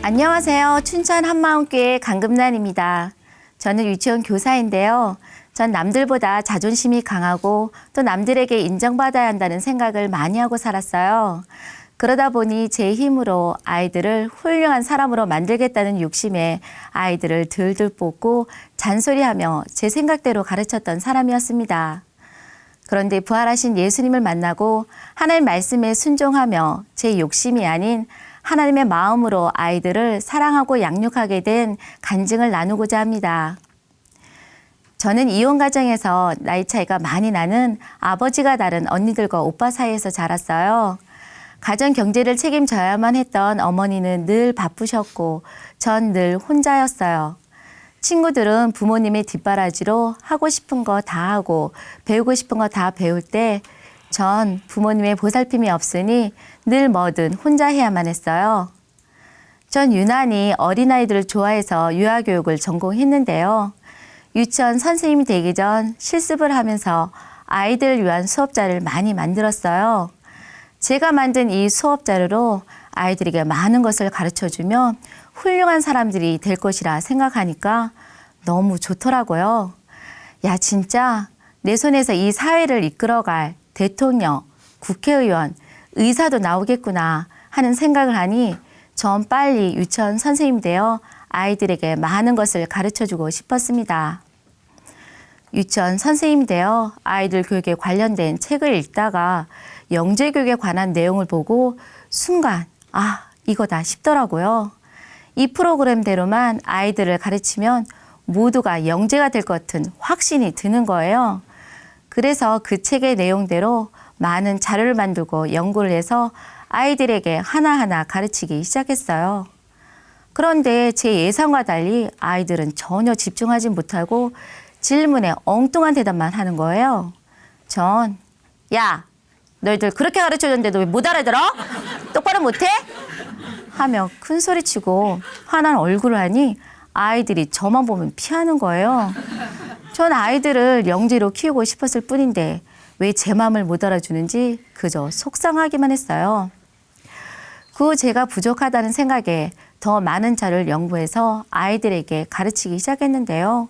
안녕하세요. 춘천 한마음교회 강금란입니다. 저는 유치원 교사인데요. 전 남들보다 자존심이 강하고 또 남들에게 인정받아야 한다는 생각을 많이 하고 살았어요. 그러다 보니 제 힘으로 아이들을 훌륭한 사람으로 만들겠다는 욕심에 아이들을 들들 뽑고 잔소리하며 제 생각대로 가르쳤던 사람이었습니다. 그런데 부활하신 예수님을 만나고 하나님 말씀에 순종하며 제 욕심이 아닌 하나님의 마음으로 아이들을 사랑하고 양육하게 된 간증을 나누고자 합니다. 저는 이혼 가정에서 나이 차이가 많이 나는 아버지가 다른 언니들과 오빠 사이에서 자랐어요. 가정 경제를 책임져야만 했던 어머니는 늘 바쁘셨고 전 늘 혼자였어요. 친구들은 부모님의 뒷바라지로 하고 싶은 거 다 하고 배우고 싶은 거 다 배울 때 전 부모님의 보살핌이 없으니 늘 뭐든 혼자 해야만 했어요. 전 유난히 어린아이들을 좋아해서 유아교육을 전공했는데요. 유치원 선생님이 되기 전 실습을 하면서 아이들을 위한 수업자를 많이 만들었어요. 제가 만든 이 수업자료로 아이들에게 많은 것을 가르쳐주면 훌륭한 사람들이 될 것이라 생각하니까 너무 좋더라고요. 야, 진짜 내 손에서 이 사회를 이끌어갈 대통령, 국회의원, 의사도 나오겠구나 하는 생각을 하니 전 빨리 유치원 선생님이 되어 아이들에게 많은 것을 가르쳐주고 싶었습니다. 유치원 선생님이 되어 아이들 교육에 관련된 책을 읽다가 영재교육에 관한 내용을 보고 순간 이거다 싶더라고요. 이 프로그램대로만 아이들을 가르치면 모두가 영재가 될 것 같은 확신이 드는 거예요. 그래서 그 책의 내용대로 많은 자료를 만들고 연구를 해서 아이들에게 하나하나 가르치기 시작했어요. 그런데 제 예상과 달리 아이들은 전혀 집중하지 못하고 질문에 엉뚱한 대답만 하는 거예요. 전 야, 너희들 그렇게 가르쳐줬는데도 왜 못 알아들어? 똑바로 못해? 하며 큰 소리치고 화난 얼굴을 하니 아이들이 저만 보면 피하는 거예요. 전 아이들을 영재로 키우고 싶었을 뿐인데 왜 제 마음을 못 알아주는지 그저 속상하기만 했어요. 그 후 제가 부족하다는 생각에 더 많은 자료를 연구해서 아이들에게 가르치기 시작했는데요.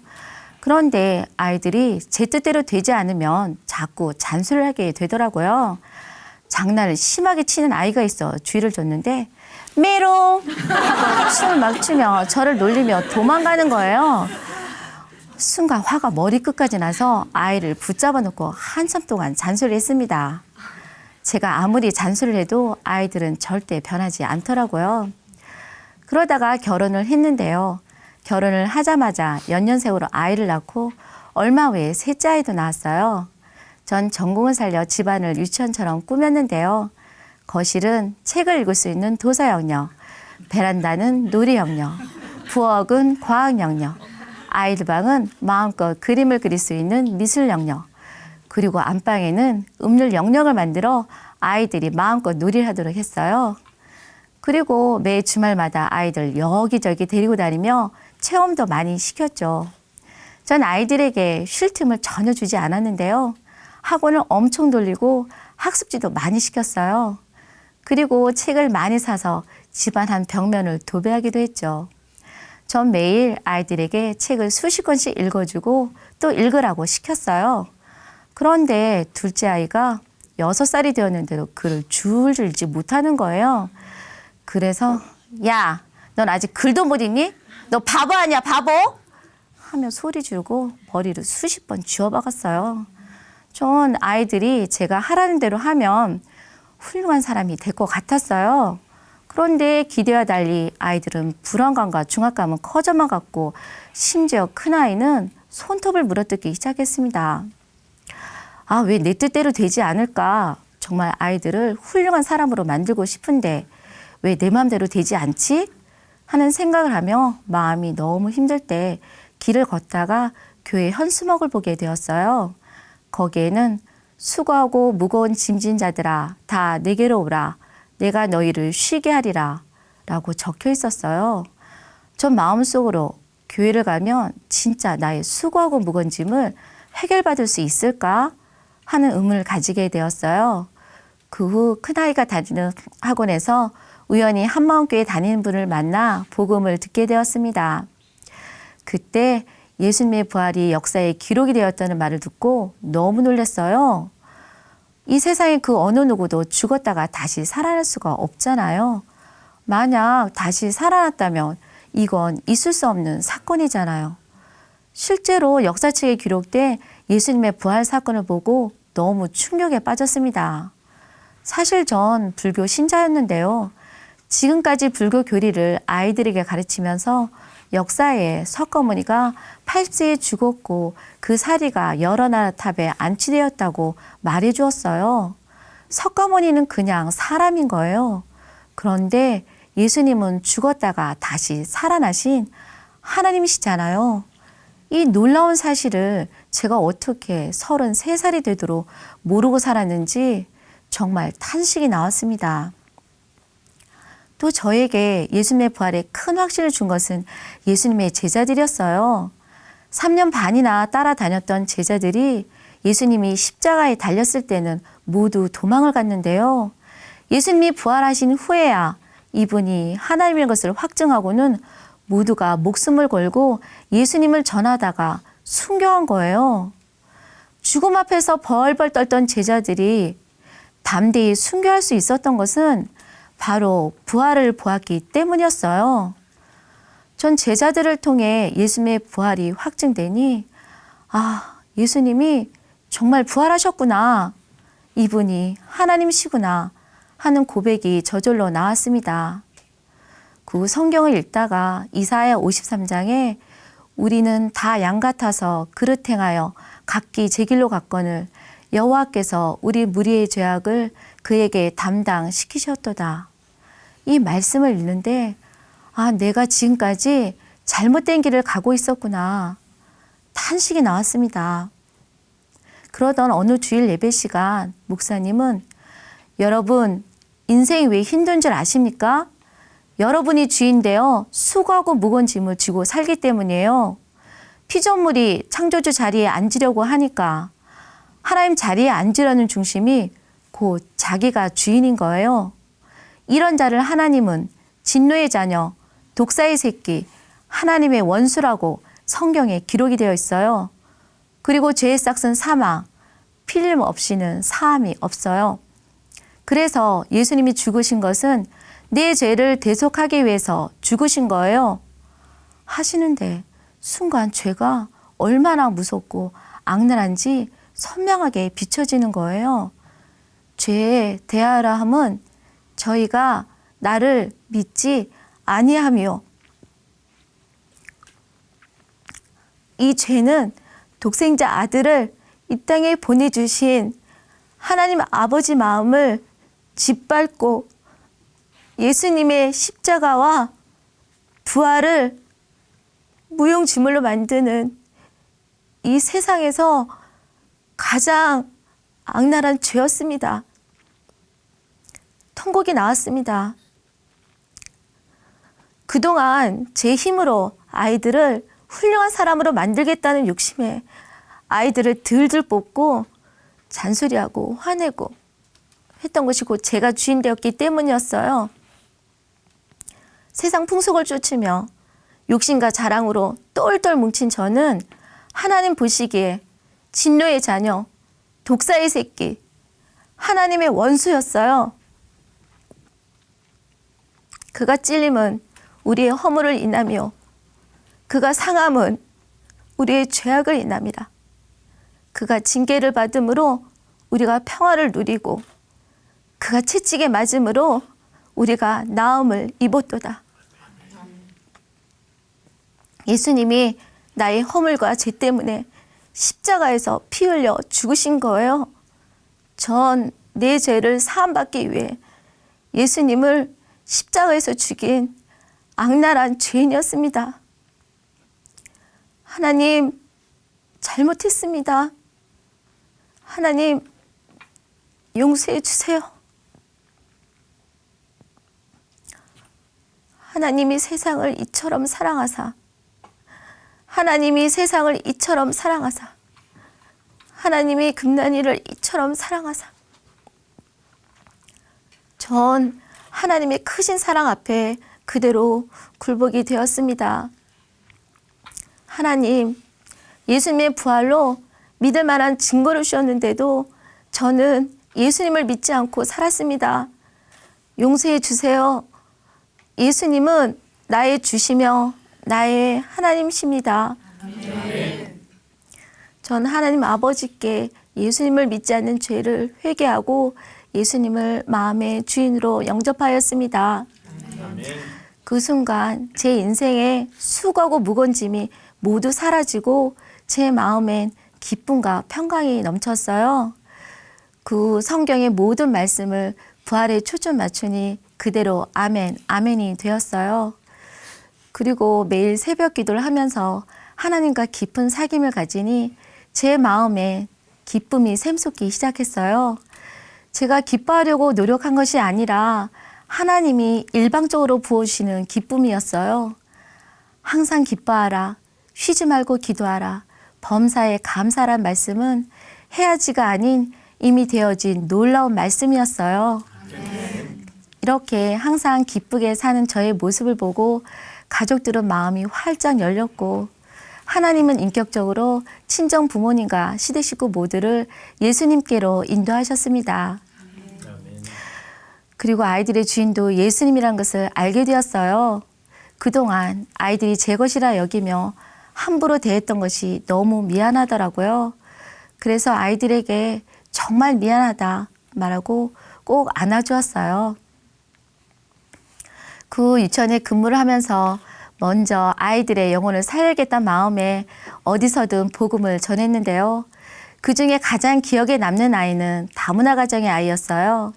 그런데 아이들이 제 뜻대로 되지 않으면 자꾸 잔소리를 하게 되더라고요. 장난을 심하게 치는 아이가 있어 주의를 줬는데 메롱! 춤을 막 추며 저를 놀리며 도망가는 거예요. 순간 화가 머리끝까지 나서 아이를 붙잡아 놓고 한참 동안 잔소리를 했습니다. 제가 아무리 잔소리를 해도 아이들은 절대 변하지 않더라고요. 그러다가 결혼을 했는데요. 결혼을 하자마자 연년세월로 아이를 낳고 얼마 후에 셋째 아이도 낳았어요. 전 전공을 살려 집안을 유치원처럼 꾸몄는데요. 거실은 책을 읽을 수 있는 도서 영역, 베란다는 놀이 영역, 부엌은 과학 영역, 아이들 방은 마음껏 그림을 그릴 수 있는 미술 영역, 그리고 안방에는 음률 영역을 만들어 아이들이 마음껏 놀이를 하도록 했어요. 그리고 매 주말마다 아이들 여기저기 데리고 다니며 체험도 많이 시켰죠. 전 아이들에게 쉴 틈을 전혀 주지 않았는데요. 학원을 엄청 돌리고 학습지도 많이 시켰어요. 그리고 책을 많이 사서 집안 한 벽면을 도배하기도 했죠. 전 매일 아이들에게 책을 수십 권씩 읽어주고 또 읽으라고 시켰어요. 그런데 둘째 아이가 6살이 되었는데도 글을 줄줄 읽지 못하는 거예요. 그래서 야, 넌 아직 글도 못 읽니? 너 바보 아니야, 바보? 하며 소리 지르고 머리를 수십 번 쥐어박았어요. 전 아이들이 제가 하라는 대로 하면 훌륭한 사람이 될 것 같았어요. 그런데 기대와 달리 아이들은 불안감과 중압감은 커져만 갔고 심지어 큰아이는 손톱을 물어뜯기 시작했습니다. 왜 내 뜻대로 되지 않을까? 정말 아이들을 훌륭한 사람으로 만들고 싶은데 왜 내 마음대로 되지 않지? 하는 생각을 하며 마음이 너무 힘들 때 길을 걷다가 교회 현수막을 보게 되었어요. 거기에는 수고하고 무거운 짐진 자들아 다 내게로 오라. 내가 너희를 쉬게 하리라 라고 적혀 있었어요. 전 마음속으로 교회를 가면 진짜 나의 수고하고 무거운 짐을 해결받을 수 있을까 하는 의문을 가지게 되었어요. 그 후 큰아이가 다니는 학원에서 우연히 한마음교회 다니는 분을 만나 복음을 듣게 되었습니다. 그때 예수님의 부활이 역사에 기록이 되었다는 말을 듣고 너무 놀랐어요. 이 세상에 그 어느 누구도 죽었다가 다시 살아날 수가 없잖아요. 만약 다시 살아났다면 이건 있을 수 없는 사건이잖아요. 실제로 역사책에 기록된 예수님의 부활 사건을 보고 너무 충격에 빠졌습니다. 사실 전 불교 신자였는데요. 지금까지 불교 교리를 아이들에게 가르치면서 역사에 석가모니가 80세에 죽었고 그 사리가 여러 나라 탑에 안치되었다고 말해 주었어요. 석가모니는 그냥 사람인 거예요. 그런데 예수님은 죽었다가 다시 살아나신 하나님이시잖아요. 이 놀라운 사실을 제가 어떻게 33살이 되도록 모르고 살았는지 정말 탄식이 나왔습니다. 또 저에게 예수님의 부활에 큰 확신을 준 것은 예수님의 제자들이었어요. 3년 반이나 따라다녔던 제자들이 예수님이 십자가에 달렸을 때는 모두 도망을 갔는데요. 예수님이 부활하신 후에야 이분이 하나님인 것을 확증하고는 모두가 목숨을 걸고 예수님을 전하다가 순교한 거예요. 죽음 앞에서 벌벌 떨던 제자들이 담대히 순교할 수 있었던 것은 바로 부활을 보았기 때문이었어요. 전 제자들을 통해 예수님의 부활이 확증되니 예수님이 정말 부활하셨구나. 이분이 하나님이시구나 하는 고백이 저절로 나왔습니다. 그 성경을 읽다가 이사야 53장에 우리는 다 양 같아서 그릇 행하여 각기 제 길로 갔거늘 여호와께서 우리 무리의 죄악을 그에게 담당시키셨도다. 이 말씀을 읽는데 내가 지금까지 잘못된 길을 가고 있었구나. 탄식이 나왔습니다. 그러던 어느 주일 예배 시간 목사님은 여러분 인생이 왜 힘든 줄 아십니까? 여러분이 주인되어 수고하고 무거운 짐을 지고 살기 때문이에요. 피조물이 창조주 자리에 앉으려고 하니까 하나님 자리에 앉으려는 중심이 곧 자기가 주인인 거예요. 이런 자를 하나님은 진노의 자녀, 독사의 새끼, 하나님의 원수라고 성경에 기록이 되어 있어요. 그리고 죄의 싹은 사망, 필름 없이는 사함이 없어요. 그래서 예수님이 죽으신 것은 내 죄를 대속하기 위해서 죽으신 거예요. 하시는데 순간 죄가 얼마나 무섭고 악랄한지 선명하게 비춰지는 거예요. 죄에 대하라 함은 저희가 나를 믿지 아니하며 이 죄는 독생자 아들을 이 땅에 보내주신 하나님 아버지 마음을 짓밟고 예수님의 십자가와 부활을 무용지물로 만드는 이 세상에서 가장 악랄한 죄였습니다. 통곡이 나왔습니다. 그동안 제 힘으로 아이들을 훌륭한 사람으로 만들겠다는 욕심에 아이들을 들들 뽑고 잔소리하고 화내고 했던 것이 곧 제가 주인 되었기 때문이었어요. 세상 풍속을 쫓으며 욕심과 자랑으로 똘똘 뭉친 저는 하나님 보시기에 진노의 자녀, 독사의 새끼, 하나님의 원수였어요. 그가 찔림은 우리의 허물을 인하며 그가 상함은 우리의 죄악을 인합니다. 그가 징계를 받음으로 우리가 평화를 누리고 그가 채찍에 맞음으로 우리가 나음을 입었도다. 예수님이 나의 허물과 죄 때문에 십자가에서 피 흘려 죽으신 거예요. 전 내 죄를 사함받기 위해 예수님을 십자가에서 죽인 악랄한 죄인이었습니다. 하나님, 잘못했습니다. 하나님, 용서해 주세요. 하나님이 세상을 이처럼 사랑하사, 하나님이 세상을 이처럼 사랑하사, 하나님이 금난이를 이처럼 사랑하사, 전 하나님의 크신 사랑 앞에 그대로 굴복이 되었습니다. 하나님, 예수님의 부활로 믿을 만한 증거를 주셨는데도 저는 예수님을 믿지 않고 살았습니다. 용서해 주세요. 예수님은 나의 주시며 나의 하나님이십니다. 전 하나님 아버지께 예수님을 믿지 않는 죄를 회개하고 예수님을 마음의 주인으로 영접하였습니다. 그 순간 제 인생에 수고하고 무거운 짐이 모두 사라지고 제 마음엔 기쁨과 평강이 넘쳤어요. 그 성경의 모든 말씀을 부활에 초점 맞추니 그대로 아멘, 아멘이 되었어요. 그리고 매일 새벽 기도를 하면서 하나님과 깊은 사귐을 가지니 제 마음에 기쁨이 샘솟기 시작했어요. 제가 기뻐하려고 노력한 것이 아니라 하나님이 일방적으로 부어주시는 기쁨이었어요. 항상 기뻐하라, 쉬지 말고 기도하라, 범사에 감사란 말씀은 해야지가 아닌 이미 되어진 놀라운 말씀이었어요. 이렇게 항상 기쁘게 사는 저의 모습을 보고 가족들은 마음이 활짝 열렸고 하나님은 인격적으로 친정 부모님과 시댁 식구 모두를 예수님께로 인도하셨습니다. 그리고 아이들의 주인도 예수님이란 것을 알게 되었어요. 그동안 아이들이 제 것이라 여기며 함부로 대했던 것이 너무 미안하더라고요. 그래서 아이들에게 정말 미안하다 말하고 꼭 안아주었어요. 그 유치원에 근무를 하면서 먼저 아이들의 영혼을 살리겠다는 마음에 어디서든 복음을 전했는데요. 그중에 가장 기억에 남는 아이는 다문화 가정의 아이였어요.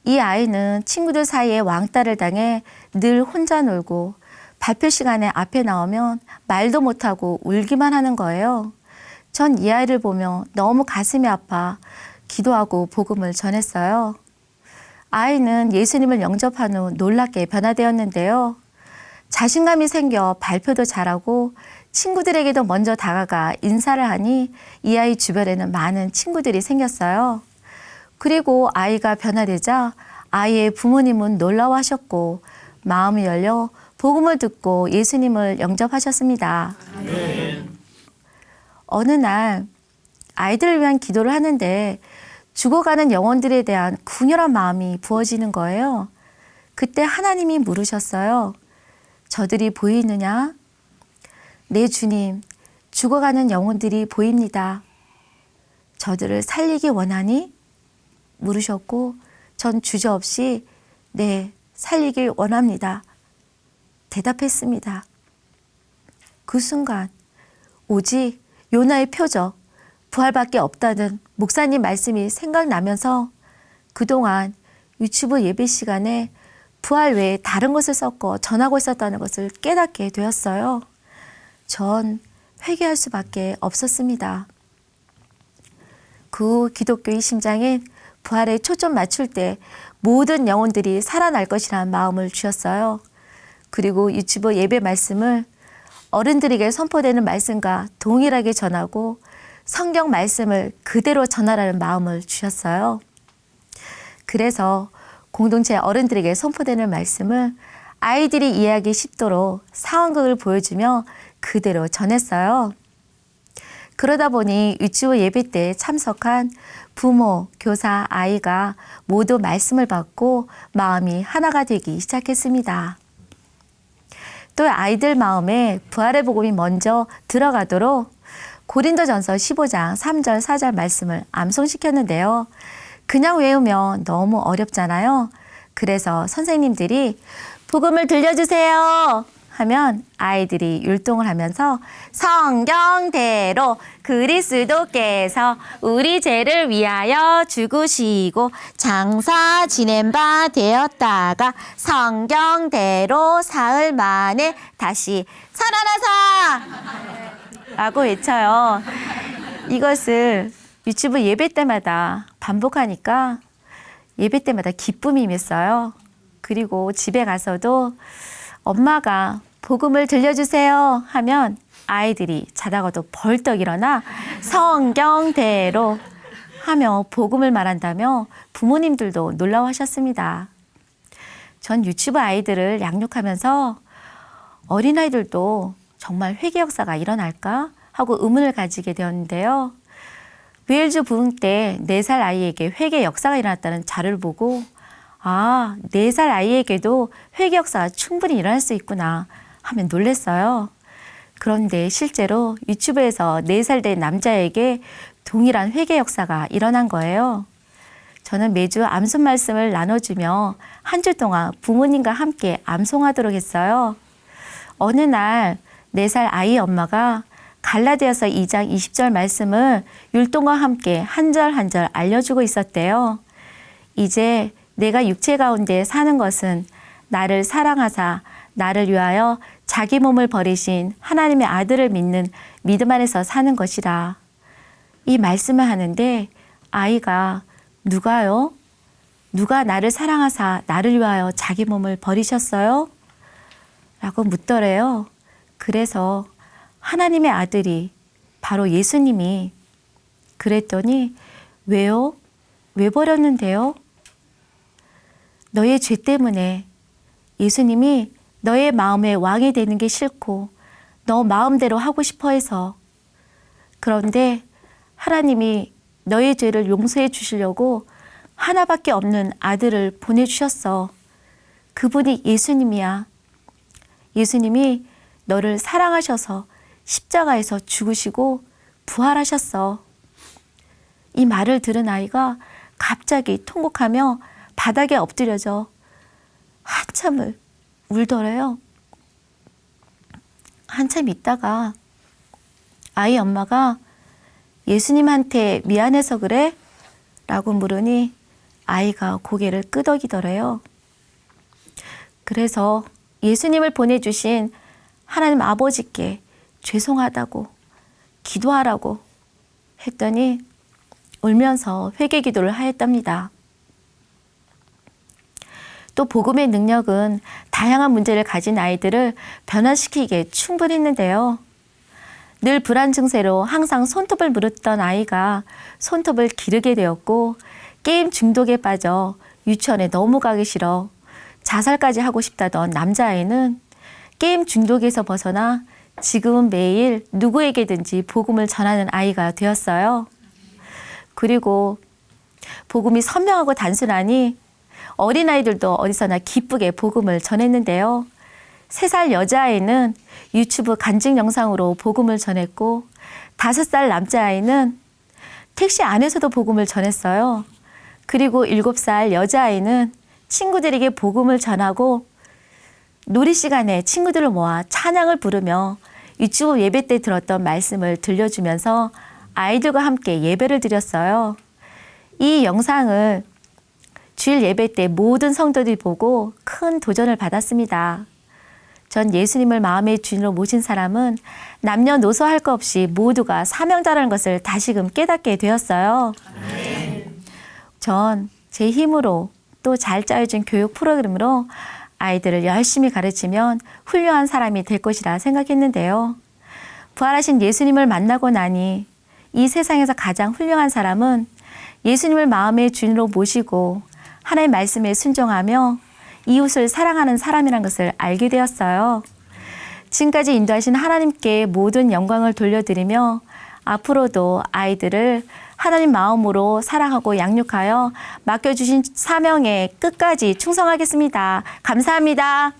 이 아이는 친구들 사이에 왕따를 당해 늘 혼자 놀고 발표 시간에 앞에 나오면 말도 못하고 울기만 하는 거예요. 전 이 아이를 보며 너무 가슴이 아파 기도하고 복음을 전했어요. 아이는 예수님을 영접한 후 놀랍게 변화되었는데요. 자신감이 생겨 발표도 잘하고 친구들에게도 먼저 다가가 인사를 하니 이 아이 주변에는 많은 친구들이 생겼어요. 그리고 아이가 변화되자 아이의 부모님은 놀라워하셨고 마음이 열려 복음을 듣고 예수님을 영접하셨습니다. 어느 날 아이들을 위한 기도를 하는데 죽어가는 영혼들에 대한 궁혈한 마음이 부어지는 거예요. 그때 하나님이 물으셨어요. 저들이 보이느냐? 네, 주님, 죽어가는 영혼들이 보입니다. 저들을 살리기 원하니? 물으셨고 전 주저없이 네, 살리길 원합니다. 대답했습니다. 그 순간 오직 요나의 표적, 부활밖에 없다는 목사님 말씀이 생각나면서 그동안 유튜브 예배 시간에 부활 외에 다른 것을 섞어 전하고 있었다는 것을 깨닫게 되었어요. 전 회개할 수밖에 없었습니다. 그 기독교의 심장엔 부활에 초점 맞출 때 모든 영혼들이 살아날 것이라는 마음을 주셨어요. 그리고 유튜브 예배 말씀을 어른들에게 선포되는 말씀과 동일하게 전하고 성경 말씀을 그대로 전하라는 마음을 주셨어요. 그래서 공동체 어른들에게 선포되는 말씀을 아이들이 이해하기 쉽도록 상황극을 보여주며 그대로 전했어요. 그러다 보니 유치원 예배 때 참석한 부모, 교사, 아이가 모두 말씀을 받고 마음이 하나가 되기 시작했습니다. 또 아이들 마음에 부활의 복음이 먼저 들어가도록 고린도전서 15장 3절 4절 말씀을 암송시켰는데요. 그냥 외우면 너무 어렵잖아요. 그래서 선생님들이 복음을 들려주세요 하면 아이들이 율동을 하면서 성경대로 그리스도께서 우리 죄를 위하여 죽으시고 장사 지낸 바 되었다가 성경대로 사흘 만에 다시 살아나사 라고 외쳐요. 이것을 유튜브 예배 때마다 반복하니까 예배 때마다 기쁨이 임했어요. 그리고 집에 가서도 엄마가 복음을 들려주세요 하면 아이들이 자다가도 벌떡 일어나 성경대로 하며 복음을 말한다며 부모님들도 놀라워하셨습니다. 전 유치부 아이들을 양육하면서 어린아이들도 정말 회개 역사가 일어날까 하고 의문을 가지게 되었는데요. 웨일즈 부흥 때 4살 아이에게 회개 역사가 일어났다는 자료를 보고 4살 아이에게도 회개 역사가 충분히 일어날 수 있구나 하면 놀랐어요. 그런데 실제로 유튜브에서 4살 된 남자에게 동일한 회개 역사가 일어난 거예요. 저는 매주 암송 말씀을 나눠주며 한 주 동안 부모님과 함께 암송하도록 했어요. 어느 날 4살 아이 엄마가 갈라디아서 2장 20절 말씀을 율동과 함께 한 절 한 절 알려주고 있었대요. 이제 내가 육체 가운데 사는 것은 나를 사랑하사 나를 위하여 자기 몸을 버리신 하나님의 아들을 믿는 믿음 안에서 사는 것이라. 이 말씀을 하는데 아이가 누가요? 누가 나를 사랑하사 나를 위하여 자기 몸을 버리셨어요? 라고 묻더래요. 그래서 하나님의 아들이 바로 예수님이 그랬더니 왜요? 왜 버렸는데요? 너의 죄 때문에 예수님이 너의 마음의 왕이 되는 게 싫고 너 마음대로 하고 싶어 해서. 그런데 하나님이 너의 죄를 용서해 주시려고 하나밖에 없는 아들을 보내주셨어. 그분이 예수님이야. 예수님이 너를 사랑하셔서 십자가에서 죽으시고 부활하셨어. 이 말을 들은 아이가 갑자기 통곡하며 바닥에 엎드려져 한참을 울더래요. 한참 있다가 아이 엄마가 예수님한테 미안해서 그래? 라고 물으니 아이가 고개를 끄덕이더래요. 그래서 예수님을 보내주신 하나님 아버지께 죄송하다고 기도하라고 했더니 울면서 회개 기도를 하였답니다. 또 복음의 능력은 다양한 문제를 가진 아이들을 변화시키기에 충분했는데요. 늘 불안 증세로 항상 손톱을 물었던 아이가 손톱을 기르게 되었고 게임 중독에 빠져 유치원에 너무 가기 싫어 자살까지 하고 싶다던 남자아이는 게임 중독에서 벗어나 지금은 매일 누구에게든지 복음을 전하는 아이가 되었어요. 그리고 복음이 선명하고 단순하니 어린아이들도 어디서나 기쁘게 복음을 전했는데요. 3살 여자아이는 유튜브 간증 영상으로 복음을 전했고 5살 남자아이는 택시 안에서도 복음을 전했어요. 그리고 7살 여자아이는 친구들에게 복음을 전하고 놀이 시간에 친구들을 모아 찬양을 부르며 유튜브 예배 때 들었던 말씀을 들려주면서 아이들과 함께 예배를 드렸어요. 이 영상을 주일 예배 때 모든 성도들이 보고 큰 도전을 받았습니다. 전 예수님을 마음의 주인으로 모신 사람은 남녀노소 할 것 없이 모두가 사명자라는 것을 다시금 깨닫게 되었어요. 전 제 힘으로 또 잘 짜여진 교육 프로그램으로 아이들을 열심히 가르치면 훌륭한 사람이 될 것이라 생각했는데요. 부활하신 예수님을 만나고 나니 이 세상에서 가장 훌륭한 사람은 예수님을 마음의 주인으로 모시고 하나님의 말씀에 순종하며 이웃을 사랑하는 사람이란 것을 알게 되었어요. 지금까지 인도하신 하나님께 모든 영광을 돌려드리며 앞으로도 아이들을 하나님 마음으로 사랑하고 양육하여 맡겨주신 사명에 끝까지 충성하겠습니다. 감사합니다.